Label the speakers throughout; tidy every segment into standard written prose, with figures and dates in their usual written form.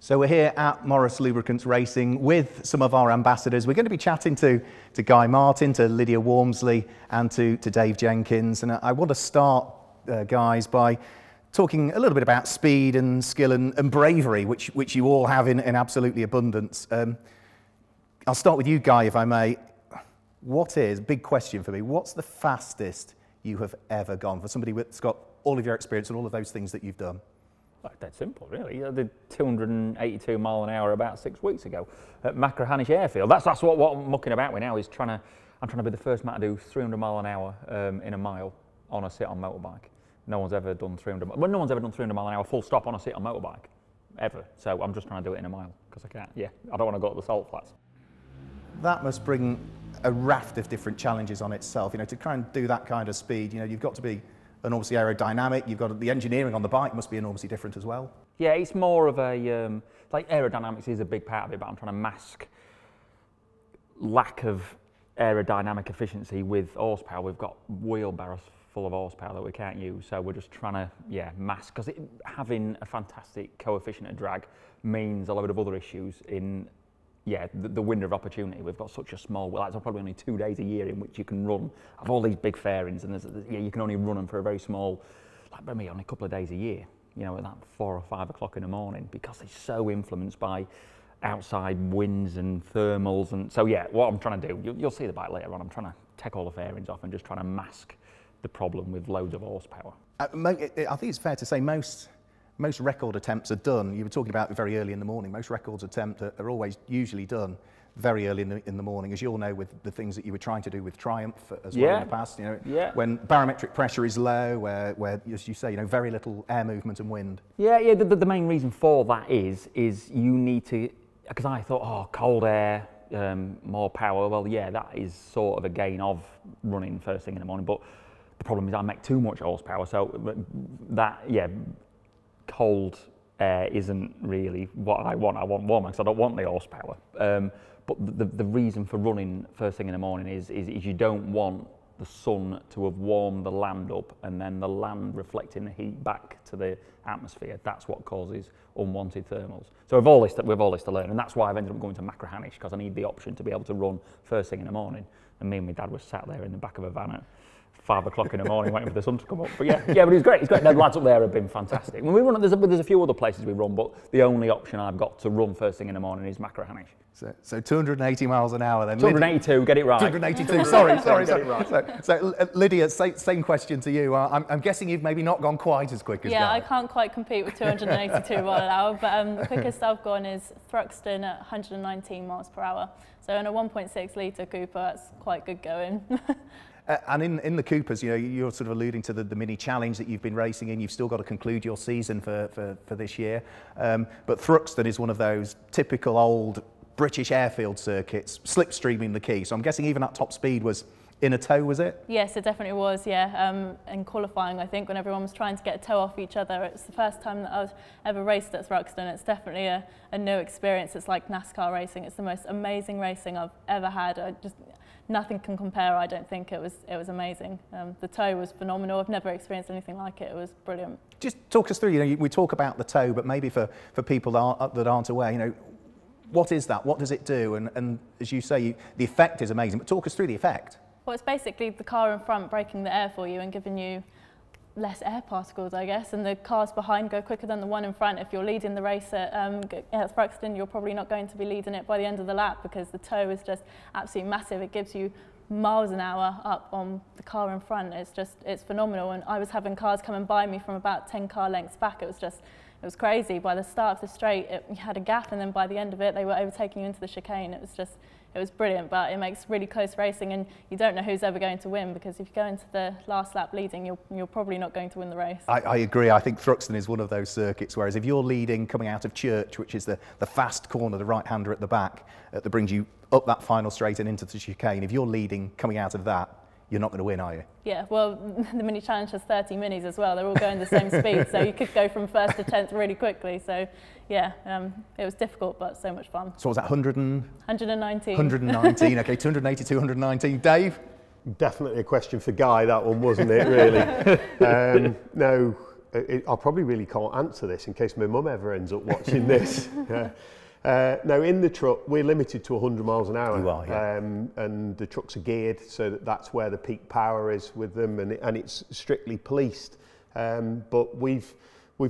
Speaker 1: So we're here at Morris Lubricants Racing with some of our ambassadors. We're going to be chatting to Guy Martin, to Lydia Walmsley and to Dave Jenkins. And I want to start, guys, by talking a little bit about speed and skill and bravery, which you all have in absolutely abundance. I'll start with you, Guy, if I may. What is, big question for me, what's the fastest you have ever gone for somebody that's got all of your experience and all of those things that you've done?
Speaker 2: Well, that's simple, really. I did 282 mile an hour about 6 weeks ago at Machrihanish Airfield. That's what I'm mucking about with now. Is I'm trying to be the first man to do 300 mile an hour in a mile on a sit-on motorbike. No one's ever done 300. Well, no one's ever done 300 mile an hour full stop on a sit-on motorbike, ever. So I'm just trying to do it in a mile because I can't. Yeah, I don't want to go to the salt flats.
Speaker 1: That must bring a raft of different challenges on itself. You know, to try and do that kind of speed, you know, you've got to be enormously aerodynamic. You've got the engineering on the bike must be enormously different as well. Yeah,
Speaker 2: it's more of a like aerodynamics is a big part of it, but I'm trying to mask lack of aerodynamic efficiency with horsepower. We've got wheelbarrows full of horsepower that we can't use, so we're just trying to mask, because having a fantastic coefficient of drag means a load of other issues in the window of opportunity. We've got such a small, well, there's probably only 2 days a year in which you can run. Of all these big fairings, and you can only run them for a very small, like by me, only a couple of days a year, you know, at that 4 or 5 o'clock in the morning, because they're so influenced by outside winds and thermals. And so, what I'm trying to do, you'll see the bike later on, I'm trying to take all the fairings off and just trying to mask the problem with loads of horsepower.
Speaker 1: I think it's fair to say most record attempts are done. You were talking about very early in the morning. Most records attempts are always usually done very early in the morning, as you all know, with the things that you were trying to do with Triumph as well in the past. You know, when barometric pressure is low, where as you say, you know, very little air movement and wind. The main reason for that is you need to, because I thought, oh, cold air, more power. Well, that is sort of a gain of running first thing in the morning, but the problem is I make too much horsepower, so that cold air isn't really what I want. I want warmer, because I don't want the horsepower. But the reason for running first thing in the morning is you don't want the sun to have warmed the land up and then the land reflecting the heat back to the atmosphere. That's what causes unwanted thermals. So we've all this to learn, and that's why I've ended up going to Machrihanish, because I need the option to be able to run first thing in the morning. And me and my dad were sat there in the back of a van at 5 o'clock in the morning waiting for the sun to come up. But but it was great. It's great. The lads up there have been fantastic. When we run, there's a few other places we run, but the only option I've got to run first thing in the morning is Machrihanish. So 280 miles an hour then.
Speaker 2: 282, get it right.
Speaker 1: 282, sorry. Get it right. So Lydia, same question to you. I'm guessing you've maybe not gone quite as quick as Guy.
Speaker 3: I can't quite compete with 282 mile an hour, but the quickest I've gone is Thruxton at 119 miles per hour. So in a 1.6 litre Cooper, that's quite good going.
Speaker 1: And in the Coopers, you know, you're sort of alluding to the mini challenge that you've been racing in. You've still got to conclude your season for this year. But Thruxton is one of those typical old British airfield circuits, slipstreaming the key. So I'm guessing even that top speed was in a tow, was it?
Speaker 3: Yes, it definitely was, in qualifying, I think, when everyone was trying to get a tow off each other. It's the first time that I've ever raced at Thruxton. It's definitely a new experience. It's like NASCAR racing. It's the most amazing racing I've ever had. Nothing can compare. I don't think. It was amazing. The tow was phenomenal. I've never experienced anything like it. It was brilliant. Just
Speaker 1: talk us through, you know, we talk about the tow, but maybe for people that aren't aware, you know, what is that? What does it do? And as you say, the effect is amazing, but talk us through the effect.
Speaker 3: Well, it's basically the car in front braking the air for you and giving you less air particles, I guess, and the cars behind go quicker than the one in front. If you're leading the race at Thruxton, you're probably not going to be leading it by the end of the lap, because the tow is just absolutely massive. It gives you miles an hour up on the car in front. It's phenomenal. And I was having cars coming by me from about 10 car lengths back. It was crazy. By the start of the straight, you had a gap, and then by the end of it, they were overtaking you into the chicane. It was brilliant, but it makes really close racing, and you don't know who's ever going to win, because if you go into the last lap leading, you're probably not going to win the race.
Speaker 1: I agree. I think Thruxton is one of those circuits, whereas if you're leading coming out of Church, which is the fast corner, the right-hander at the back, that brings you up that final straight and into the chicane, if you're leading coming out of that, you're not going to win, are you?
Speaker 3: Yeah, well, the mini challenge has 30 minis as well. They're all going the same speed, so you could go from first to 10th really quickly. So, it was difficult, but so much fun.
Speaker 1: So what was that,
Speaker 3: 119?
Speaker 1: 119, okay, 282, 119. Dave?
Speaker 4: Definitely a question for Guy, that one, wasn't it, really? No, I probably really can't answer this in case my mum ever ends up watching this. No, in the truck, we're limited to 100 miles an hour.
Speaker 1: You are, yeah.
Speaker 4: And the trucks are geared so that's where the peak power is with them, and it's strictly policed. But we've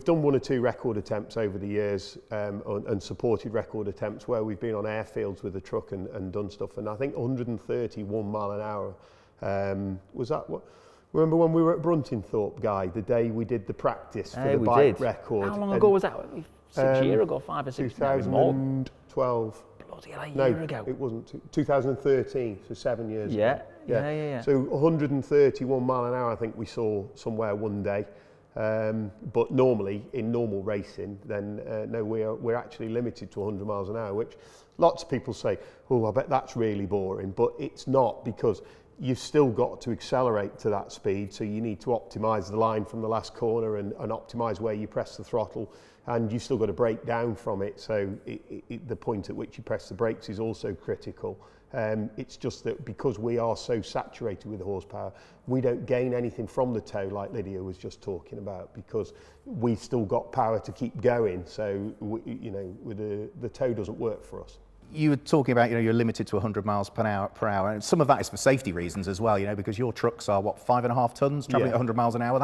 Speaker 4: done 1 or 2 record attempts over the years, and supported record attempts where we've been on airfields with the truck and done stuff. And I think 131 mile an hour, was that what? Remember when we were at Bruntingthorpe, Guy, the day we did the practice for the bike record?
Speaker 2: How long ago was that? 6 years ago, 5 or 6 years?
Speaker 4: 2012.
Speaker 2: Bloody hell, a year ago.
Speaker 4: It wasn't. 2013, so 7 years ago.
Speaker 2: Yeah.
Speaker 4: So 131 mile an hour, I think we saw somewhere one day. But normally, in normal racing, then no, we're actually limited to 100 miles an hour, which lots of people say, oh, I bet that's really boring. But it's not, because you've still got to accelerate to that speed, so you need to optimise the line from the last corner and optimise where you press the throttle, and you've still got to brake down from it, so the point at which you press the brakes is also critical. It's just that because we are so saturated with horsepower, we don't gain anything from the toe like Lydia was just talking about, because we've still got power to keep going, so the toe doesn't work for us.
Speaker 1: You were talking about, you're limited to 100 miles per hour, and some of that is for safety reasons as well, because your trucks are, what, 5.5 tons travelling at 100 miles an hour?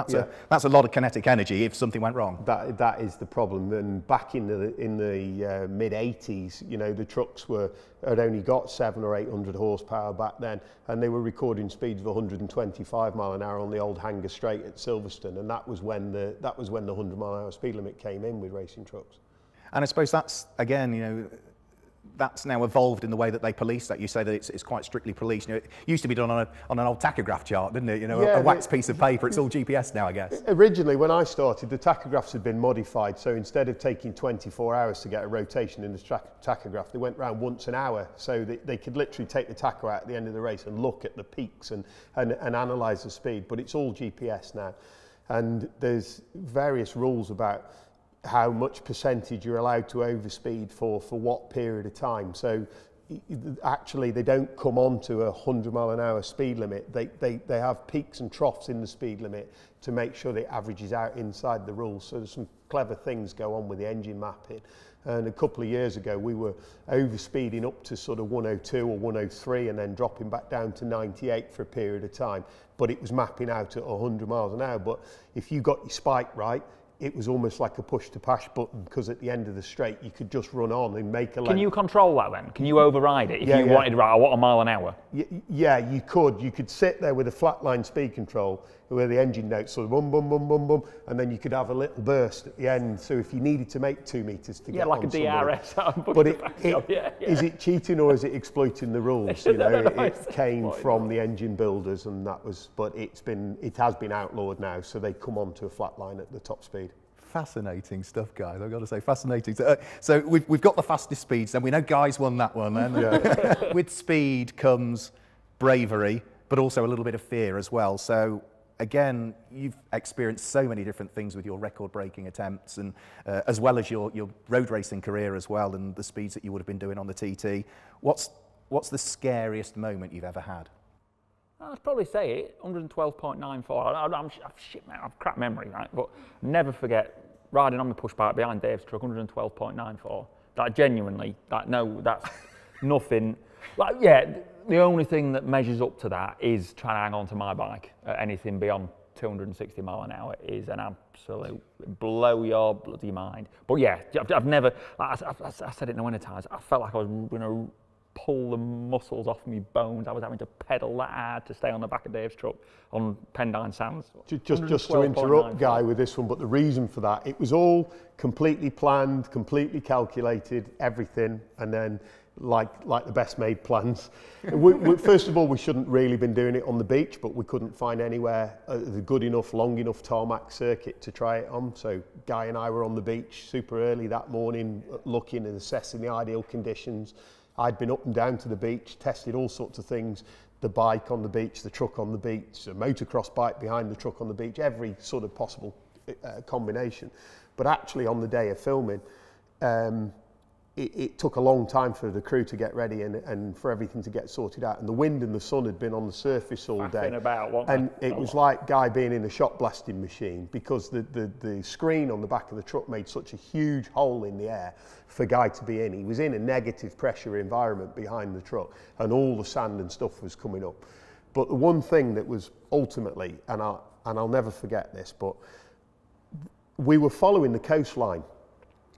Speaker 1: That's a lot of kinetic energy if something went wrong.
Speaker 4: That is the problem. And back in the mid 80s, the trucks had only got 700 or 800 horsepower back then, and they were recording speeds of 125 mile an hour on the old Hanger Straight at Silverstone, and that was when the 100 mile an hour speed limit came in with racing trucks.
Speaker 1: And I suppose that's, again, that's now evolved in the way that they police that. You say that it's quite strictly policed. It used to be done on an old tachograph chart, didn't it? A wax piece of paper. It's all GPS now, I guess.
Speaker 4: Originally, when I started, the tachographs had been modified. So instead of taking 24 hours to get a rotation in the tachograph, they went round once an hour. So they could literally take the tacho out at the end of the race and look at the peaks and analyse the speed. But it's all GPS now. And there's various rules about how much percentage you're allowed to overspeed for what period of time. So actually they don't come on to a 100 mile an hour speed limit. They have peaks and troughs in the speed limit to make sure that it averages out inside the rules. So there's some clever things go on with the engine mapping. And a couple of years ago we were overspeeding up to sort of 102 or 103 and then dropping back down to 98 for a period of time. But it was mapping out at 100 miles an hour. But if you got your spike right, it was almost like a push-to-pass button, because at the end of the straight you could just run on and make a length.
Speaker 2: Can you control that then? Can you override it if you wanted to ride a mile an hour?
Speaker 4: Yeah, you could. You could sit there with a flatline speed control where the engine notes sort of bum, bum, bum, bum, bum, and then you could have a little burst at the end. So if you needed to make 2 meters to get
Speaker 2: like
Speaker 4: on
Speaker 2: a DRS.
Speaker 4: But is it cheating or is it exploiting the rules? It came from the engine builders, and that was. But it has been outlawed now, so they come on to a flat line at the top speed.
Speaker 1: Fascinating stuff, guys. I've got to say, fascinating. So we've got the fastest speeds, and we know Guy's won that one. And with speed comes bravery, but also a little bit of fear as well. So again, you've experienced so many different things with your record-breaking attempts, and as well as your road racing career as well, and the speeds that you would have been doing on the TT. What's the scariest moment you've ever had?
Speaker 2: I'd probably say it, 112.94. I'm shit, man, I've crap memory, right? But never forget riding on my push bike behind Dave's truck, 112.94. Like, genuinely, no, that's nothing. Like, the only thing that measures up to that is trying to hang on to my bike. Anything beyond 260 mile an hour is an absolute blow your bloody mind. But yeah, I've never, like I said it in the winter times, I felt like I was going to pull the muscles off my bones. I was having to pedal that hard to stay on the back of Dave's truck on Pendine Sands.
Speaker 4: Just to interrupt Guy with this one, but the reason for that, it was all completely planned, completely calculated, everything, and then like the best made plans. First of all, we shouldn't really been doing it on the beach, but we couldn't find anywhere the good enough, long enough tarmac circuit to try it on. So Guy and I were on the beach super early that morning, looking and assessing the ideal conditions. I'd been up and down to the beach, tested all sorts of things, the bike on the beach, the truck on the beach, a motocross bike behind the truck on the beach, every sort of possible combination. But actually on the day of filming, it took a long time for the crew to get ready and for everything to get sorted out. And the wind and the sun had been on the surface all day. And it was like Guy being in a shot blasting machine, because the screen on the back of the truck made such a huge hole in the air for Guy to be in. He was in a negative pressure environment behind the truck, and all the sand and stuff was coming up. But the one thing that was ultimately, and I'll never forget this, but we were following the coastline.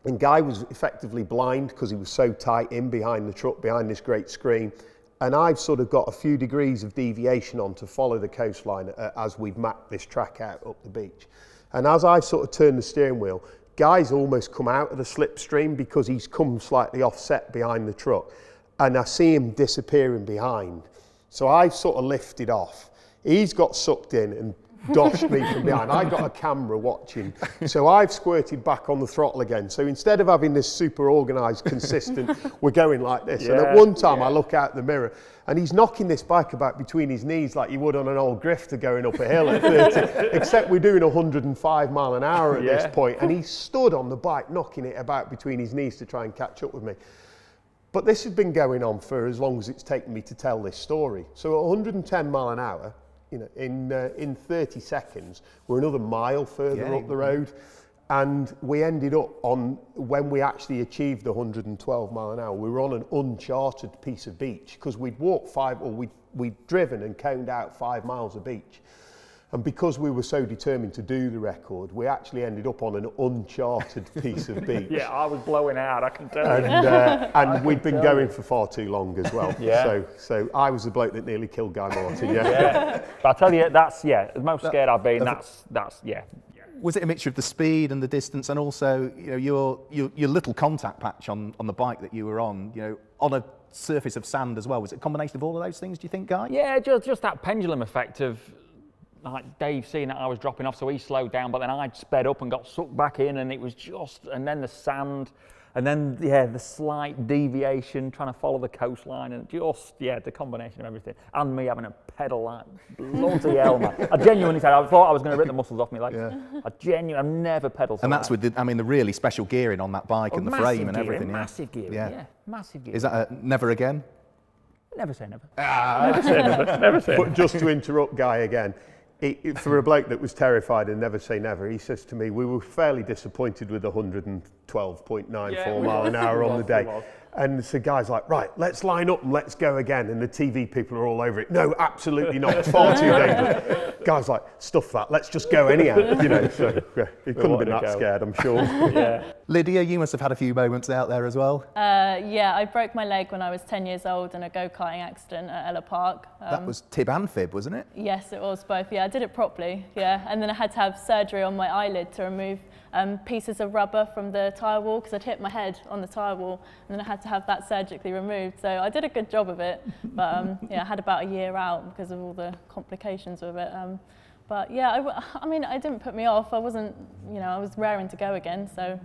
Speaker 4: And Guy was effectively blind because he was so tight in behind the truck, behind this great screen. And I've sort of got a few degrees of deviation on to follow the coastline as we've mapped this track out up the beach. And as I sort of turned the steering wheel, Guy's almost come out of the slipstream because he's come slightly offset behind the truck. And I see him disappearing behind. So I've sort of lifted off. He's got sucked in and doshed me from behind. I got a camera watching, so I've squirted back on the throttle again. So instead of having this super organised, consistent, we're going like this. Yeah, and at one time I look out the mirror and he's knocking this bike about between his knees like you would on an old grifter going up a hill at 30, except we're doing 105 mile an hour at this point, and he stood on the bike knocking it about between his knees to try and catch up with me. But this has been going on for as long as it's taken me to tell this story. So at 110 mile an hour, you know, in 30 seconds, we're another mile further up the road. And we ended up on, when we actually achieved the 112 mile an hour, we were on an uncharted piece of beach, because we'd walked we'd driven and coned out 5 miles of beach. And because we were so determined to do the record, we actually ended up on an uncharted piece of beach.
Speaker 2: Yeah, I was blowing out, I can tell you.
Speaker 4: And we'd been going for far too long as well. So I was the bloke that nearly killed Guy Martin,
Speaker 2: But I'll tell you, that's, the most scared I've been, that's.
Speaker 1: Was it a mixture of the speed and the distance, and also, you know, your little contact patch on the bike that you were on, you know, on a surface of sand as well? Was it a combination of all of those things, do you think, Guy?
Speaker 2: Yeah, just that pendulum effect of, like Dave seeing that I was dropping off, so he slowed down, but then I sped up and got sucked back in, and it was just, and then the sand, and then the slight deviation, trying to follow the coastline, and just the combination of everything, and me having a pedal like bloody hell, man. I genuinely said, I thought I was going to rip the muscles off me legs. I've never pedalled.
Speaker 1: And that's with the really special gearing on that bike and the frame and everything.
Speaker 2: Massive gearing, massive gearing.
Speaker 1: Is that a never again?
Speaker 2: Never say never. Never say never. Never say never.
Speaker 4: But just to interrupt Guy again, for a bloke that was terrified and never say never, he says to me, we were fairly disappointed with the 112.94 mile an hour on the day. And so Guy's like, right, let's line up and let's go again. And the TV people are all over it. No, absolutely not. It's far too dangerous. Guy's like, stuff that. Let's just go anyhow. You know, so he couldn't have been that scared, I'm sure.
Speaker 1: Lydia, you must have had a few moments out there as well.
Speaker 3: Yeah, I broke my leg when I was 10 years old in a go-karting accident at Ella Park.
Speaker 1: That was tib and fib, wasn't it?
Speaker 3: Yes, it was both. Yeah, I did it properly. Yeah, and then I had to have surgery on my eyelid to remove pieces of rubber from the tyre wall, because I'd hit my head on the tyre wall, and then I had to have that surgically removed. So I did a good job of it, but I had about a year out because of all the complications with it. But yeah, I mean, it didn't put me off. I wasn't, I was raring to go again, so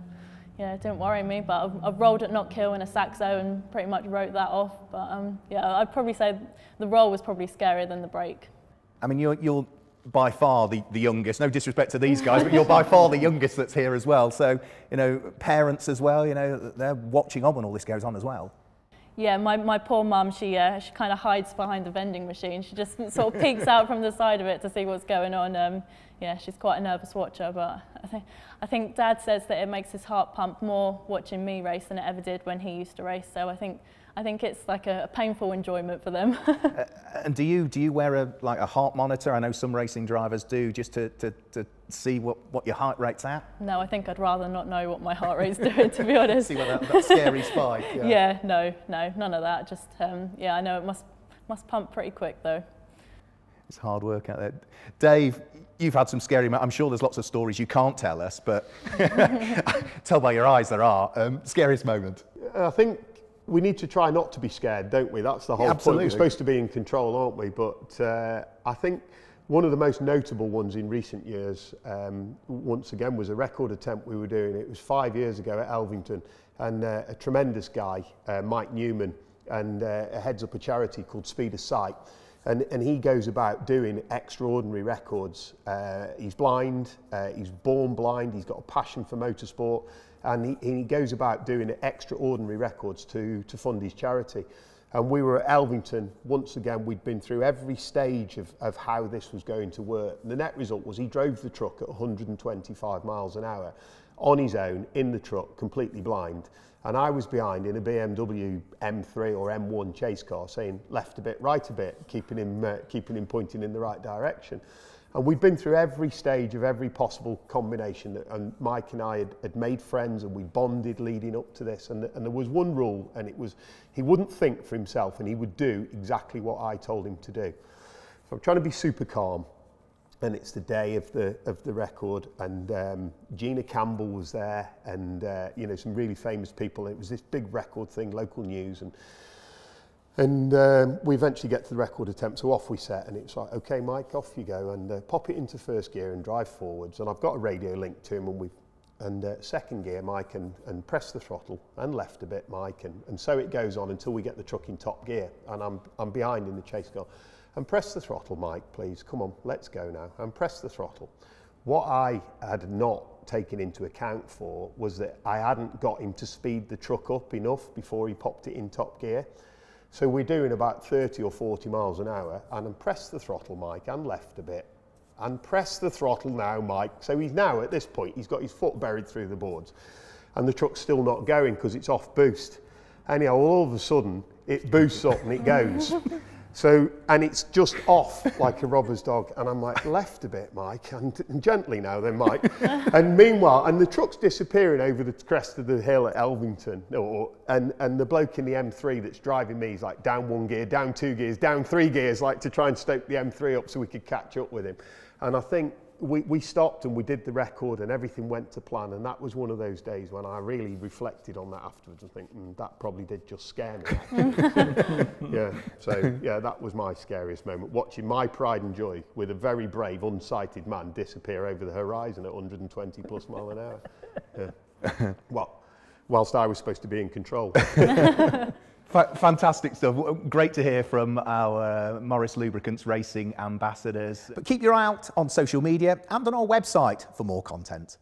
Speaker 3: yeah, it didn't worry me. But I've rolled at Knockhill in a Saxo and pretty much wrote that off. But yeah, I'd probably say the roll was probably scarier than the break. I mean,
Speaker 1: you're by far the youngest, no disrespect to these guys, but you're by far the youngest that's here as well. So, parents as well, they're watching on when all this goes on as well. Yeah, my poor mum, she kind of hides behind the vending machine. She just sort of peeks out from the side of it to see what's going on. Yeah, she's quite a nervous watcher, but I think Dad says that it makes his heart pump more watching me race than it ever did when he used to race. So I think it's like a painful enjoyment for them. And do you wear a heart monitor? I know some racing drivers do, just to see what your heart rate's at. No, I think I'd rather not know what my heart rate's doing, to be honest. See what that scary spike. Yeah, no, none of that. Just yeah, I know it must pump pretty quick though. It's hard work out there. Dave, you've had some scary moments. I'm sure there's lots of stories you can't tell us, but tell by your eyes there are. Scariest moment? I think we need to try not to be scared, don't we? That's the whole point. We're supposed to be in control, aren't we? But I think one of the most notable ones in recent years, once again, was a record attempt we were doing. It was 5 years ago at Elvington, and a tremendous guy, Mike Newman, and heads up a charity called Speed of Sight.
Speaker 4: And he goes about doing extraordinary records. He's blind, he's born blind, he's got a passion for motorsport, and he goes about doing extraordinary records to fund his charity. And we were at Elvington, once again, we'd been through every stage of how this was going to work. And the net result was he drove the truck at 125 miles an hour on his own, in the truck, completely blind. And I was behind in a BMW M3 or M1 chase car saying left a bit, right a bit, keeping him pointing in the right direction. And we'd been through every stage of every possible combination, and Mike and I had made friends and we bonded leading up to this. And there was one rule, and it was he wouldn't think for himself and he would do exactly what I told him to do. So I'm trying to be super calm. And it's the day of the record, and Gina Campbell was there, and you know, some really famous people. It was this big record thing, local news, and we eventually get to the record attempt. So off we set, and it's like, okay, Mike, off you go, and pop it into first gear and drive forwards. And I've got a radio link to him, and second gear, Mike, and press the throttle, and left a bit, Mike, and so it goes on until we get the truck in top gear, and I'm behind in the chase car. And press the throttle, Mike, please. Come on, let's go now. And press the throttle. What I had not taken into account for was that I hadn't got him to speed the truck up enough before he popped it in top gear. So we're doing about 30 or 40 miles an hour, and then press the throttle, Mike, and left a bit. And press the throttle now, Mike. So he's now, at this point, he's got his foot buried through the boards. And the truck's still not going because it's off boost. Anyhow, all of a sudden, it boosts up and it goes. So, and it's just off like a robber's dog. And I'm like, left a bit, Mike, and gently now then, Mike. And meanwhile, and the truck's disappearing over the crest of the hill at Elvington. And the bloke in the M3 that's driving me is like down one gear, down two gears, down three gears, like to try and stoke the M3 up so we could catch up with him. And I think we stopped and we did the record and everything went to plan. And that was one of those days when I really reflected on that afterwards and think, that probably did just scare me. Yeah, so yeah, that was my scariest moment, watching my pride and joy with a very brave, unsighted man disappear over the horizon at 120 plus mile an hour. Yeah. Well, whilst I was supposed to be in control.
Speaker 1: Fantastic stuff. Great to hear from our Morris Lubricants Racing ambassadors. But keep your eye out on social media and on our website for more content.